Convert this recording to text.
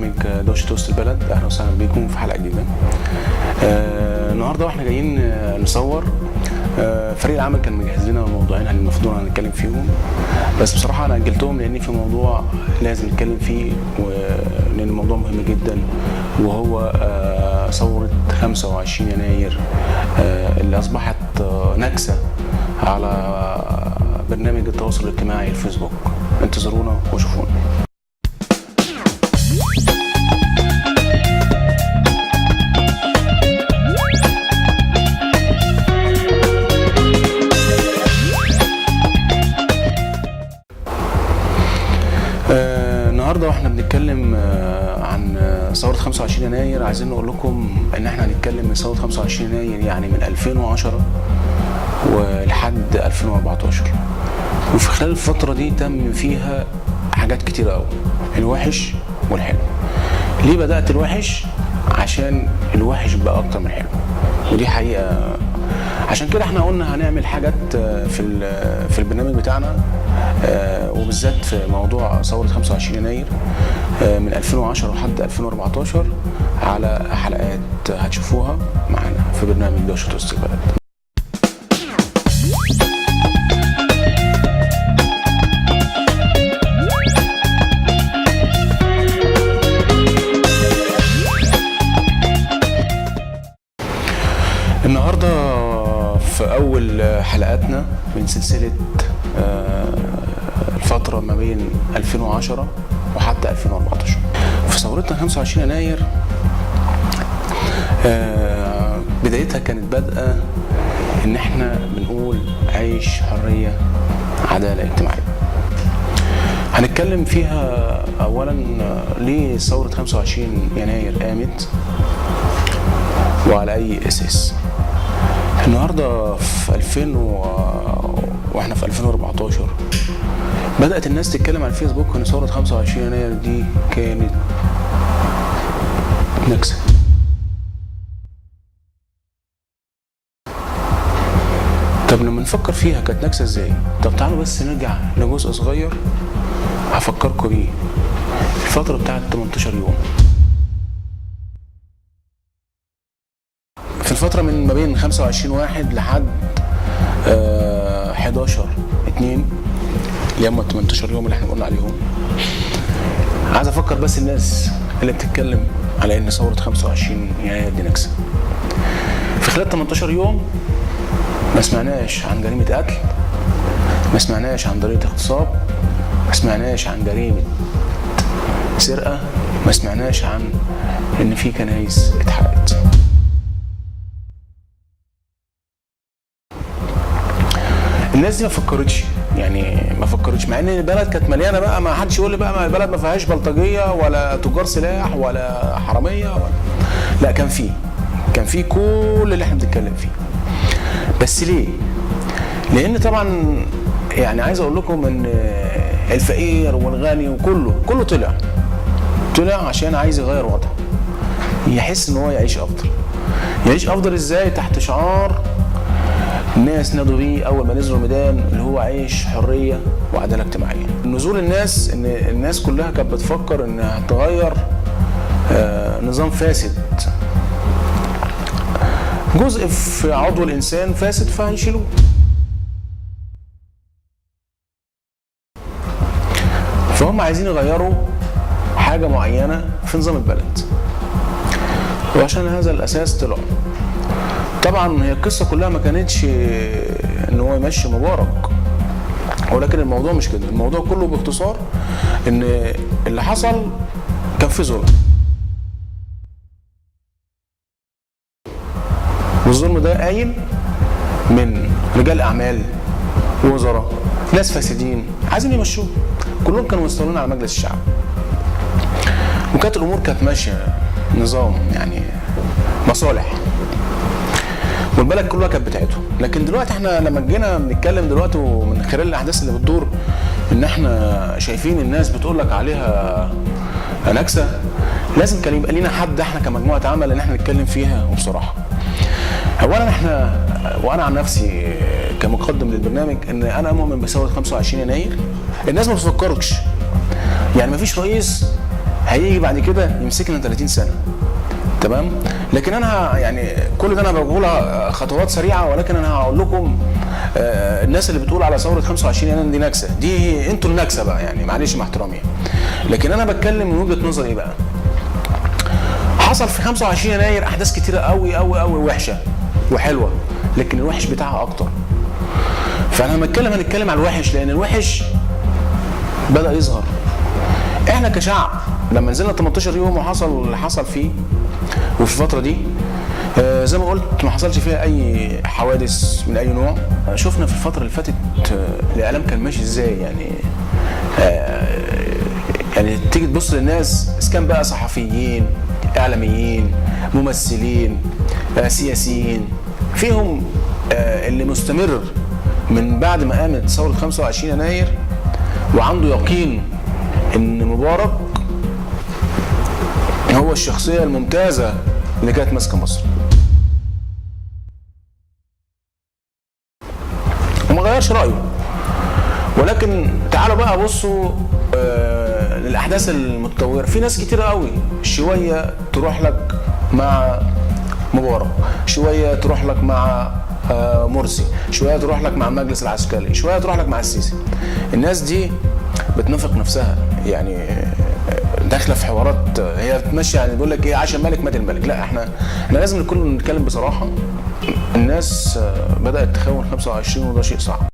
برنامج دوشة وسط البلد. اهلا وسهلا بيكم في حلقه جديده. النهارده واحنا جايين نصور. فريق العمل كان مجهز لنا موضوعين المفروض هنتكلم فيهم، بس بصراحه انا اجلتهم لان في موضوع لازم نتكلم فيه، ولان الموضوع مهم جدا، وهو ثوره 25 يناير اللي اصبحت نكسه على برنامج التواصل الاجتماعي الفيسبوك. انتظرونا وشوفونا. النهارده واحنا بنتكلم عن ثوره 25 يناير، عايزين نقول لكم ان احنا هنتكلم من ثوره 25 يناير يعني من 2010 ولحد 2014، وفي خلال الفتره دي تم فيها حاجات كتيره قوي، الوحش والحلو. ليه بدات الوحش؟ عشان الوحش بقى اكتر من الحلو، ودي حقيقه. عشان كده احنا قلنا هنعمل حاجات في البرنامج بتاعنا، وبالذات في موضوع ثوره 25 يناير من 2010 لحد 2014 على حلقات هتشوفوها معانا في برنامج دوشة وسط البلد. النهارده في أول حلقاتنا من سلسلة الفترة ما بين 2010 وحتى 2014. في ثورتنا 25 يناير بدايتها كانت بادئة إن إحنا بنقول عيش، حرية، عدالة اجتماعية. هنتكلم فيها أولا ليه ثورة 25 يناير قامت وعلى أي أساس. النهارده في 2000 واحنا في 2014 بدأت الناس تتكلم على الفيسبوك ان ثورة 25 يناير دي كانت نكسة. طب لما نفكر فيها كانت نكسة ازاي؟ طب تعالوا بس نرجع لجزء صغير هفكركم بيه. الفترة بتاعت 18 يوم. في الفترة من ما بين 25/1 لحد 11/2 اللي هم 18 يوم اللي احنا قلنا عليهم، عايز افكر بس الناس اللي بتتكلم على ان ثورة 25 يناير دي نكسة. في خلال 18 يوم ما سمعناش عن جريمة قتل، ما سمعناش عن جريمة اغتصاب، ما سمعناش عن جريمة سرقة، ما سمعناش عن ان في كنايس اتحرقت. الناس دي ما فكرتش مع ان البلد كانت مليانه بقى. ما حدش يقول لي بقى ما البلد ما فيهاش بلطجيه ولا تجار سلاح ولا حراميه لا، كان في كل اللي احنا بنتكلم فيه. بس ليه؟ لان طبعا يعني عايز اقول لكم ان الفقير والغني وكله طلع عشان عايز يغير وضعه، يحس ان هو يعيش افضل ازاي؟ تحت شعار الناس نادوا بيه اول ما نزلوا الميدان، اللي هو عيش، حريه، وعداله اجتماعيه. نزول الناس ان الناس كلها كانت بتفكر انها تغير نظام فاسد، جزء في عضو الانسان فاسد فهيشيلوه. فهم عايزين يغيروا حاجه معينه في نظام البلد، وعشان هذا الاساس طلعوا. طبعا هي القصه كلها ما كانتش ان هو يمشي مبارك، ولكن الموضوع مش كده. الموضوع كله باختصار ان اللي حصل كان في ظلم، والظلم ده قايم من رجال اعمال، وزراء، ناس فاسدين عايزين يمشوه. كلهم كانوا مستولين على مجلس الشعب، وكانت الامور كانت ماشيه نظام، يعني مصالح، والبلد كلها كانت بتاعتهم. لكن دلوقتي احنا لما جينا بنتكلم دلوقتي ومن خلال الاحداث اللي بتدور ان احنا شايفين الناس بتقول لك عليها نكسه، لازم كان يبقى لينا حد احنا كمجموعه عمل ان احنا نتكلم فيها. وبصراحه اولا احنا وانا عن نفسي كمقدم للبرنامج ان انا مؤمن بثوره 25 يناير. الناس ما بتفكرش، يعني ما فيش رئيس هيجي بعد كده يمسكنا 30 سنه. تمام. لكن انا يعني كل ده انا بقولها خطوات سريعه، ولكن انا هقول لكم الناس اللي بتقول على ثوره 25 يناير دي نكسه، دي انتوا النكسه بقى يعني، معلش مع احترامي. لكن انا بتكلم من وجهه نظري ايه بقى. حصل في 25 يناير احداث كتيره قوي قوي قوي وحشه وحلوه، لكن الوحش بتاعها اكتر. فانا هنتكلم على الوحش، لان الوحش بدا يظهر. احنا كشعب لما نزلنا 18 يوم وحصل اللي حصل فيه، وفي الفتره دي زي ما قلت ما حصلش فيها اي حوادث من اي نوع. شفنا في الفتره اللي فاتت الاعلام كان ماشي ازاي يعني. يعني تيجي تبص للناس، اذا كان بقى صحفيين، اعلاميين، ممثلين، سياسيين، فيهم اللي مستمر من بعد ما قامت ثوره 25 يناير وعنده يقين ان مبارك هو الشخصيه الممتازه اللي كانت ماسكه مصر، وما غيرش رايه. ولكن تعالوا بقى بصوا للاحداث المتطوره. في ناس كتير قوي شويه تروح لك مع مبارك، شويه تروح لك مع مرسي، شويه تروح لك مع المجلس العسكري، شويه تروح لك مع السيسي. الناس دي بتنافق نفسها يعني، داخله في حوارات هي بتمشي يعني، بيقول لك ايه، عاش الملك مات الملك. لا، احنا لازم نكون نتكلم بصراحه. الناس بدات تخون 25 وده شيء صعب.